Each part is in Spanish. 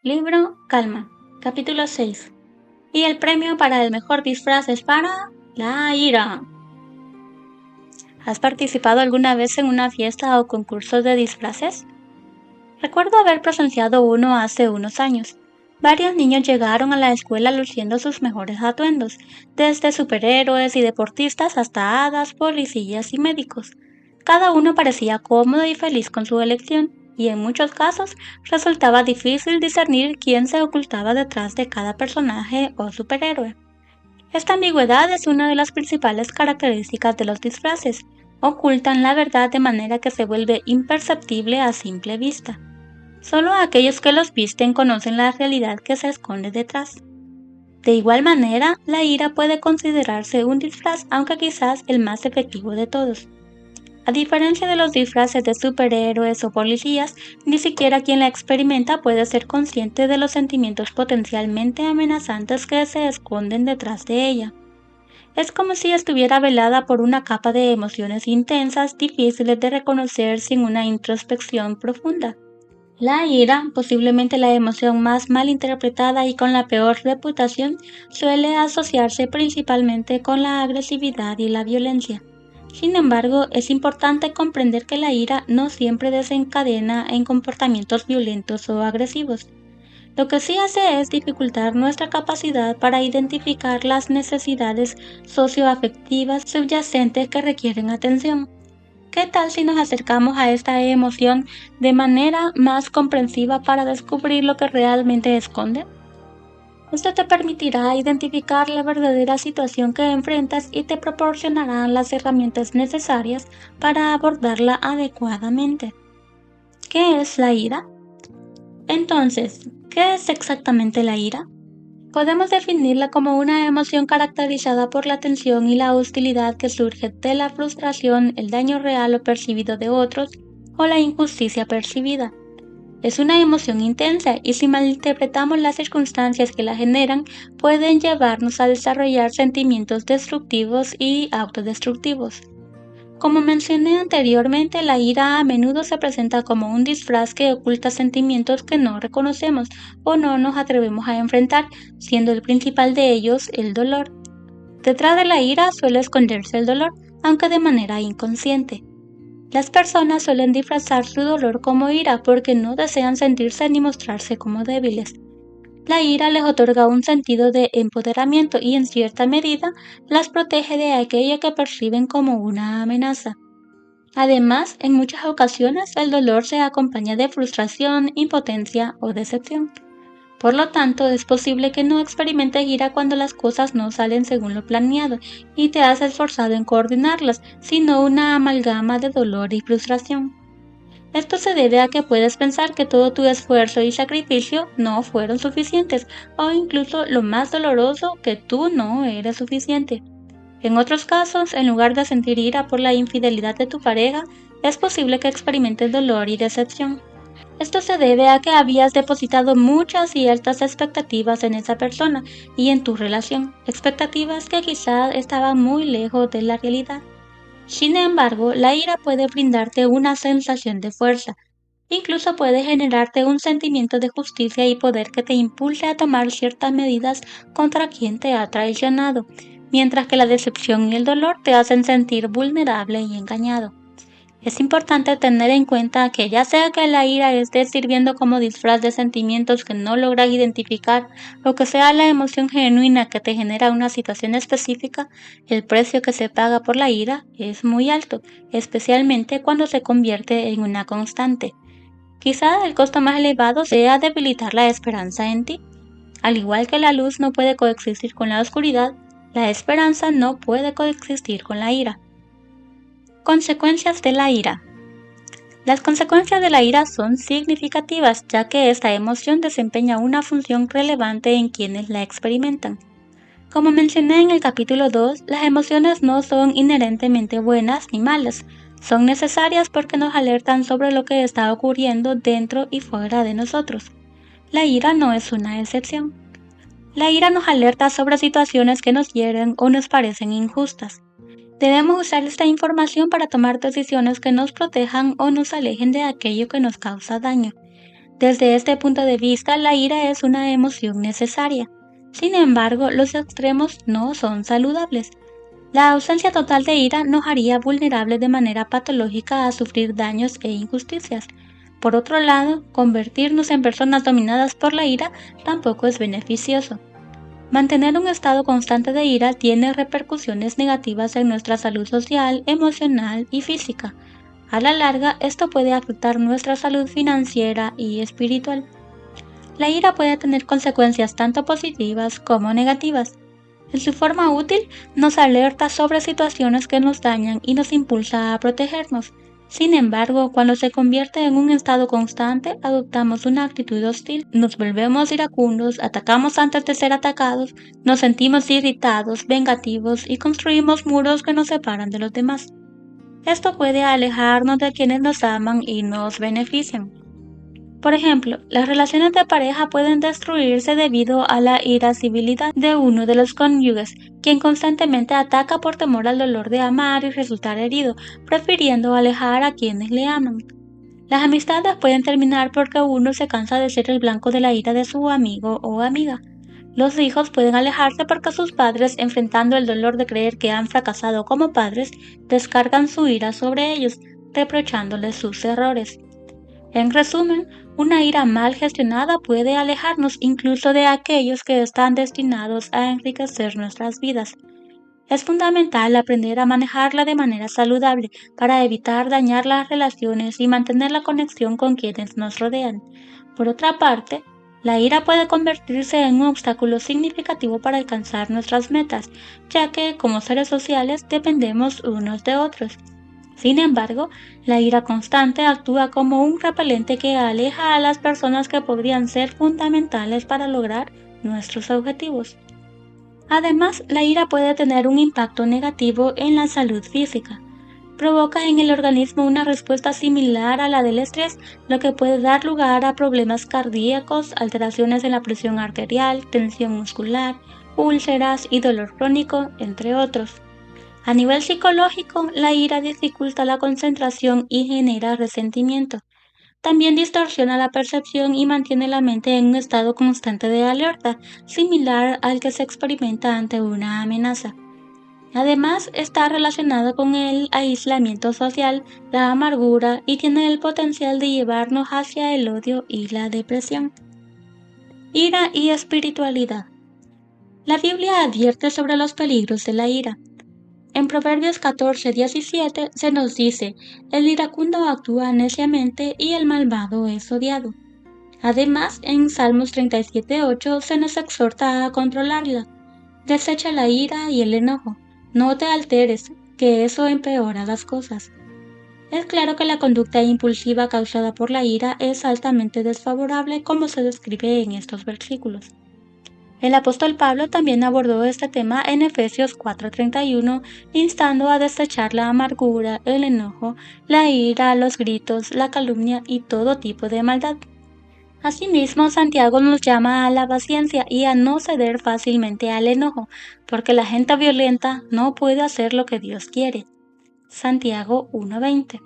Libro Calma, capítulo 6. Y el premio para el mejor disfraz es para la ira. ¿Has participado alguna vez en una fiesta o concurso de disfraces? Recuerdo haber presenciado uno hace unos años. Varios niños llegaron a la escuela luciendo sus mejores atuendos, desde superhéroes y deportistas hasta hadas, policías y médicos. Cada uno parecía cómodo y feliz con su elección, y en muchos casos resultaba difícil discernir quién se ocultaba detrás de cada personaje o superhéroe. Esta ambigüedad es una de las principales características de los disfraces. Ocultan la verdad de manera que se vuelve imperceptible a simple vista. Solo aquellos que los visten conocen la realidad que se esconde detrás. De igual manera, la ira puede considerarse un disfraz, aunque quizás el más efectivo de todos. A diferencia de los disfraces de superhéroes o policías, ni siquiera quien la experimenta puede ser consciente de los sentimientos potencialmente amenazantes que se esconden detrás de ella. Es como si estuviera velada por una capa de emociones intensas, difíciles de reconocer sin una introspección profunda. La ira, posiblemente la emoción más mal interpretada y con la peor reputación, suele asociarse principalmente con la agresividad y la violencia. Sin embargo, es importante comprender que la ira no siempre desencadena en comportamientos violentos o agresivos. Lo que sí hace es dificultar nuestra capacidad para identificar las necesidades socioafectivas subyacentes que requieren atención. ¿Qué tal si nos acercamos a esta emoción de manera más comprensiva para descubrir lo que realmente esconde? Esto te permitirá identificar la verdadera situación que enfrentas y te proporcionará las herramientas necesarias para abordarla adecuadamente. ¿Qué es la ira? Entonces, ¿qué es exactamente la ira? Podemos definirla como una emoción caracterizada por la tensión y la hostilidad que surge de la frustración, el daño real o percibido de otros o la injusticia percibida. Es una emoción intensa y si malinterpretamos las circunstancias que la generan, pueden llevarnos a desarrollar sentimientos destructivos y autodestructivos. Como mencioné anteriormente, la ira a menudo se presenta como un disfraz que oculta sentimientos que no reconocemos o no nos atrevemos a enfrentar, siendo el principal de ellos el dolor. Detrás de la ira suele esconderse el dolor, aunque de manera inconsciente. Las personas suelen disfrazar su dolor como ira porque no desean sentirse ni mostrarse como débiles. La ira les otorga un sentido de empoderamiento y en cierta medida las protege de aquello que perciben como una amenaza. Además, en muchas ocasiones el dolor se acompaña de frustración, impotencia o decepción. Por lo tanto, es posible que no experimentes ira cuando las cosas no salen según lo planeado y te has esforzado en coordinarlas, sino una amalgama de dolor y frustración. Esto se debe a que puedes pensar que todo tu esfuerzo y sacrificio no fueron suficientes, o incluso lo más doloroso, que tú no eres suficiente. En otros casos, en lugar de sentir ira por la infidelidad de tu pareja, es posible que experimentes dolor y decepción. Esto se debe a que habías depositado muchas y altas expectativas en esa persona y en tu relación, expectativas que quizás estaban muy lejos de la realidad. Sin embargo, la ira puede brindarte una sensación de fuerza, incluso puede generarte un sentimiento de justicia y poder que te impulse a tomar ciertas medidas contra quien te ha traicionado, mientras que la decepción y el dolor te hacen sentir vulnerable y engañado. Es importante tener en cuenta que ya sea que la ira esté sirviendo como disfraz de sentimientos que no logras identificar o que sea la emoción genuina que te genera una situación específica, el precio que se paga por la ira es muy alto, especialmente cuando se convierte en una constante. Quizá el costo más elevado sea debilitar la esperanza en ti. Al igual que la luz no puede coexistir con la oscuridad, la esperanza no puede coexistir con la ira. Consecuencias de la ira. Las consecuencias de la ira son significativas, ya que esta emoción desempeña una función relevante en quienes la experimentan. Como mencioné en el capítulo 2, las emociones no son inherentemente buenas ni malas, son necesarias porque nos alertan sobre lo que está ocurriendo dentro y fuera de nosotros. La ira no es una excepción. La ira nos alerta sobre situaciones que nos hieren o nos parecen injustas. Debemos usar esta información para tomar decisiones que nos protejan o nos alejen de aquello que nos causa daño. Desde este punto de vista, la ira es una emoción necesaria. Sin embargo, los extremos no son saludables. La ausencia total de ira nos haría vulnerables de manera patológica a sufrir daños e injusticias. Por otro lado, convertirnos en personas dominadas por la ira tampoco es beneficioso. Mantener un estado constante de ira tiene repercusiones negativas en nuestra salud social, emocional y física. A la larga, esto puede afectar nuestra salud financiera y espiritual. La ira puede tener consecuencias tanto positivas como negativas. En su forma útil, nos alerta sobre situaciones que nos dañan y nos impulsa a protegernos. Sin embargo, cuando se convierte en un estado constante, adoptamos una actitud hostil, nos volvemos iracundos, atacamos antes de ser atacados, nos sentimos irritados, vengativos y construimos muros que nos separan de los demás. Esto puede alejarnos de quienes nos aman y nos benefician. Por ejemplo, las relaciones de pareja pueden destruirse debido a la irascibilidad de uno de los cónyuges, quien constantemente ataca por temor al dolor de amar y resultar herido, prefiriendo alejar a quienes le aman. Las amistades pueden terminar porque uno se cansa de ser el blanco de la ira de su amigo o amiga. Los hijos pueden alejarse porque sus padres, enfrentando el dolor de creer que han fracasado como padres, descargan su ira sobre ellos, reprochándoles sus errores. En resumen, una ira mal gestionada puede alejarnos incluso de aquellos que están destinados a enriquecer nuestras vidas. Es fundamental aprender a manejarla de manera saludable para evitar dañar las relaciones y mantener la conexión con quienes nos rodean. Por otra parte, la ira puede convertirse en un obstáculo significativo para alcanzar nuestras metas, ya que como seres sociales dependemos unos de otros. Sin embargo, la ira constante actúa como un repelente que aleja a las personas que podrían ser fundamentales para lograr nuestros objetivos. Además, la ira puede tener un impacto negativo en la salud física. Provoca en el organismo una respuesta similar a la del estrés, lo que puede dar lugar a problemas cardíacos, alteraciones en la presión arterial, tensión muscular, úlceras y dolor crónico, entre otros. A nivel psicológico, la ira dificulta la concentración y genera resentimiento. También distorsiona la percepción y mantiene la mente en un estado constante de alerta, similar al que se experimenta ante una amenaza. Además, está relacionado con el aislamiento social, la amargura y tiene el potencial de llevarnos hacia el odio y la depresión. Ira y espiritualidad. La Biblia advierte sobre los peligros de la ira. En Proverbios 14:17 se nos dice, el iracundo actúa neciamente y el malvado es odiado. Además, en Salmos 37:8 se nos exhorta a controlarla. Desecha la ira y el enojo. No te alteres, que eso empeora las cosas. Es claro que la conducta impulsiva causada por la ira es altamente desfavorable, como se describe en estos versículos. El apóstol Pablo también abordó este tema en Efesios 4:31, instando a desechar la amargura, el enojo, la ira, los gritos, la calumnia y todo tipo de maldad. Asimismo, Santiago nos llama a la paciencia y a no ceder fácilmente al enojo, porque la gente violenta no puede hacer lo que Dios quiere. Santiago 1:20.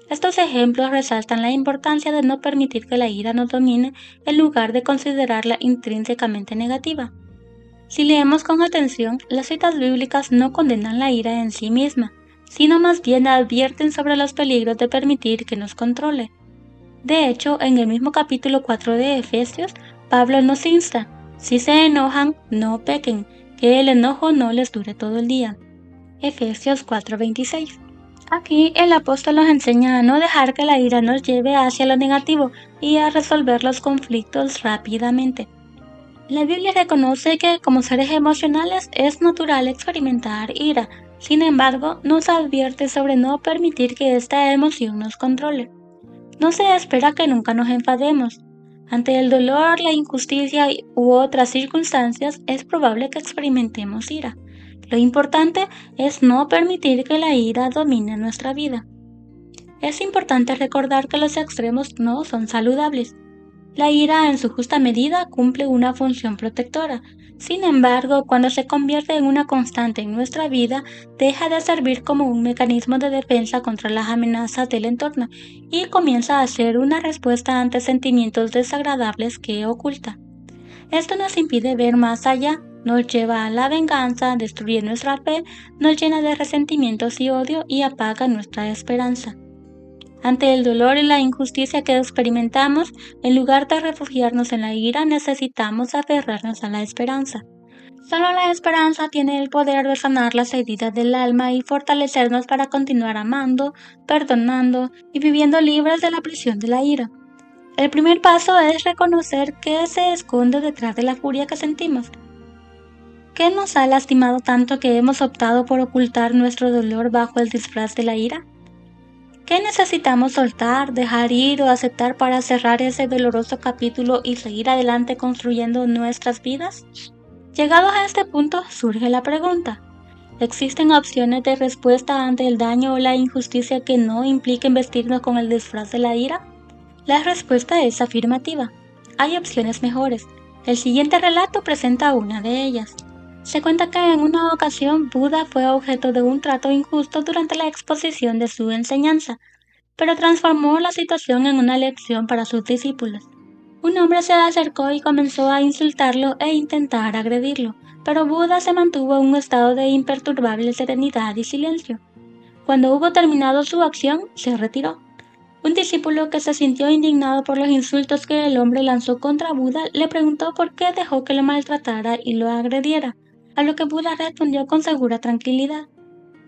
Estos ejemplos resaltan la importancia de no permitir que la ira nos domine en lugar de considerarla intrínsecamente negativa. Si leemos con atención, las citas bíblicas no condenan la ira en sí misma, sino más bien advierten sobre los peligros de permitir que nos controle. De hecho, en el mismo capítulo 4 de Efesios, Pablo nos insta, si se enojan, no pequen, que el enojo no les dure todo el día. Efesios 4:26. Aquí el apóstol nos enseña a no dejar que la ira nos lleve hacia lo negativo y a resolver los conflictos rápidamente. La Biblia reconoce que como seres emocionales es natural experimentar ira, sin embargo nos advierte sobre no permitir que esta emoción nos controle. No se espera que nunca nos enfademos. Ante el dolor, la injusticia u otras circunstancias es probable que experimentemos ira. Lo importante es no permitir que la ira domine nuestra vida. Es importante recordar que los extremos no son saludables. La ira en su justa medida cumple una función protectora. Sin embargo, cuando se convierte en una constante en nuestra vida, deja de servir como un mecanismo de defensa contra las amenazas del entorno y comienza a ser una respuesta ante sentimientos desagradables que oculta. Esto nos impide ver más allá, nos lleva a la venganza, destruye nuestra fe, nos llena de resentimientos y odio y apaga nuestra esperanza. Ante el dolor y la injusticia que experimentamos, en lugar de refugiarnos en la ira, necesitamos aferrarnos a la esperanza. Solo la esperanza tiene el poder de sanar las heridas del alma y fortalecernos para continuar amando, perdonando y viviendo libres de la prisión de la ira. El primer paso es reconocer qué se esconde detrás de la furia que sentimos. ¿Qué nos ha lastimado tanto que hemos optado por ocultar nuestro dolor bajo el disfraz de la ira? ¿Qué necesitamos soltar, dejar ir o aceptar para cerrar ese doloroso capítulo y seguir adelante construyendo nuestras vidas? Llegados a este punto, surge la pregunta: ¿existen opciones de respuesta ante el daño o la injusticia que no impliquen vestirnos con el disfraz de la ira? La respuesta es afirmativa. Hay opciones mejores. El siguiente relato presenta una de ellas. Se cuenta que en una ocasión Buda fue objeto de un trato injusto durante la exposición de su enseñanza, pero transformó la situación en una lección para sus discípulos. Un hombre se acercó y comenzó a insultarlo e intentar agredirlo, pero Buda se mantuvo en un estado de imperturbable serenidad y silencio. Cuando hubo terminado su acción, se retiró. Un discípulo que se sintió indignado por los insultos que el hombre lanzó contra Buda le preguntó por qué dejó que lo maltratara y lo agrediera, a lo que Buda respondió con segura tranquilidad: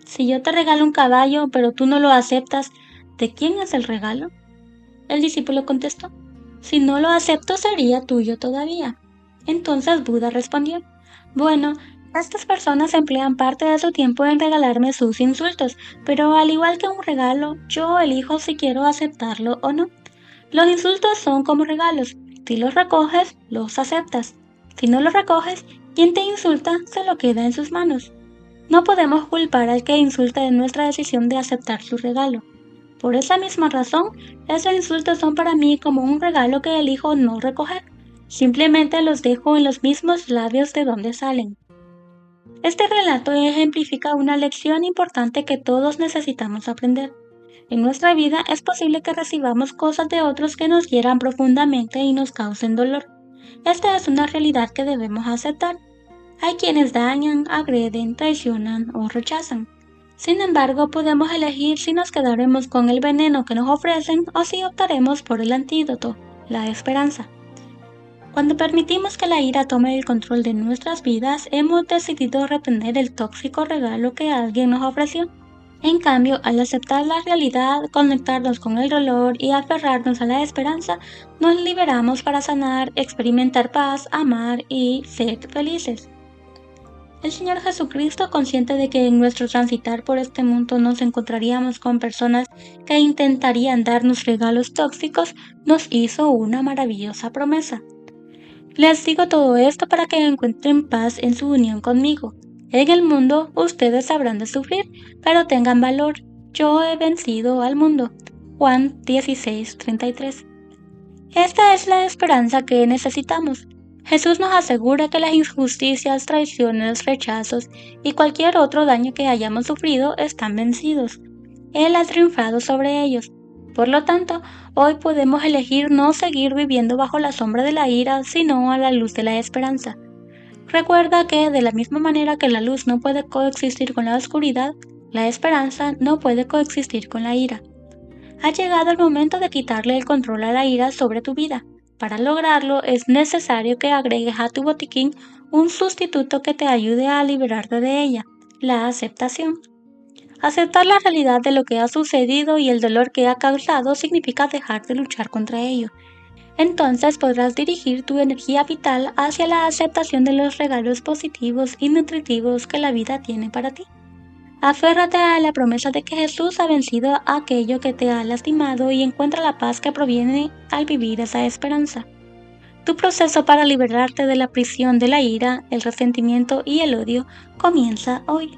si yo te regalo un caballo, pero tú no lo aceptas, ¿de quién es el regalo? El discípulo contestó: si no lo acepto sería tuyo todavía. Entonces Buda respondió: bueno, estas personas emplean parte de su tiempo en regalarme sus insultos, pero al igual que un regalo, yo elijo si quiero aceptarlo o no. Los insultos son como regalos: si los recoges, los aceptas. Si no los recoges, quien te insulta se lo queda en sus manos. No podemos culpar al que insulta de nuestra decisión de aceptar su regalo. Por esa misma razón, esos insultos son para mí como un regalo que elijo no recoger. Simplemente los dejo en los mismos labios de donde salen. Este relato ejemplifica una lección importante que todos necesitamos aprender. En nuestra vida es posible que recibamos cosas de otros que nos hieran profundamente y nos causen dolor. Esta es una realidad que debemos aceptar. Hay quienes dañan, agreden, traicionan o rechazan. Sin embargo, podemos elegir si nos quedaremos con el veneno que nos ofrecen o si optaremos por el antídoto, la esperanza. Cuando permitimos que la ira tome el control de nuestras vidas, hemos decidido retener el tóxico regalo que alguien nos ofreció. En cambio, al aceptar la realidad, conectarnos con el dolor y aferrarnos a la esperanza, nos liberamos para sanar, experimentar paz, amar y ser felices. El Señor Jesucristo, consciente de que en nuestro transitar por este mundo nos encontraríamos con personas que intentarían darnos regalos tóxicos, nos hizo una maravillosa promesa. Les digo todo esto para que encuentren paz en su unión conmigo. En el mundo ustedes habrán de sufrir, pero tengan valor. Yo he vencido al mundo. Juan 16:33. Esta es la esperanza que necesitamos. Jesús nos asegura que las injusticias, traiciones, rechazos y cualquier otro daño que hayamos sufrido están vencidos. Él ha triunfado sobre ellos. Por lo tanto, hoy podemos elegir no seguir viviendo bajo la sombra de la ira, sino a la luz de la esperanza. Recuerda que, de la misma manera que la luz no puede coexistir con la oscuridad, la esperanza no puede coexistir con la ira. Ha llegado el momento de quitarle el control a la ira sobre tu vida. Para lograrlo, es necesario que agregues a tu botiquín un sustituto que te ayude a liberarte de ella: la aceptación. Aceptar la realidad de lo que ha sucedido y el dolor que ha causado significa dejar de luchar contra ello. Entonces podrás dirigir tu energía vital hacia la aceptación de los regalos positivos y nutritivos que la vida tiene para ti. Aférrate a la promesa de que Jesús ha vencido aquello que te ha lastimado y encuentra la paz que proviene al vivir esa esperanza. Tu proceso para liberarte de la prisión de la ira, el resentimiento y el odio comienza hoy.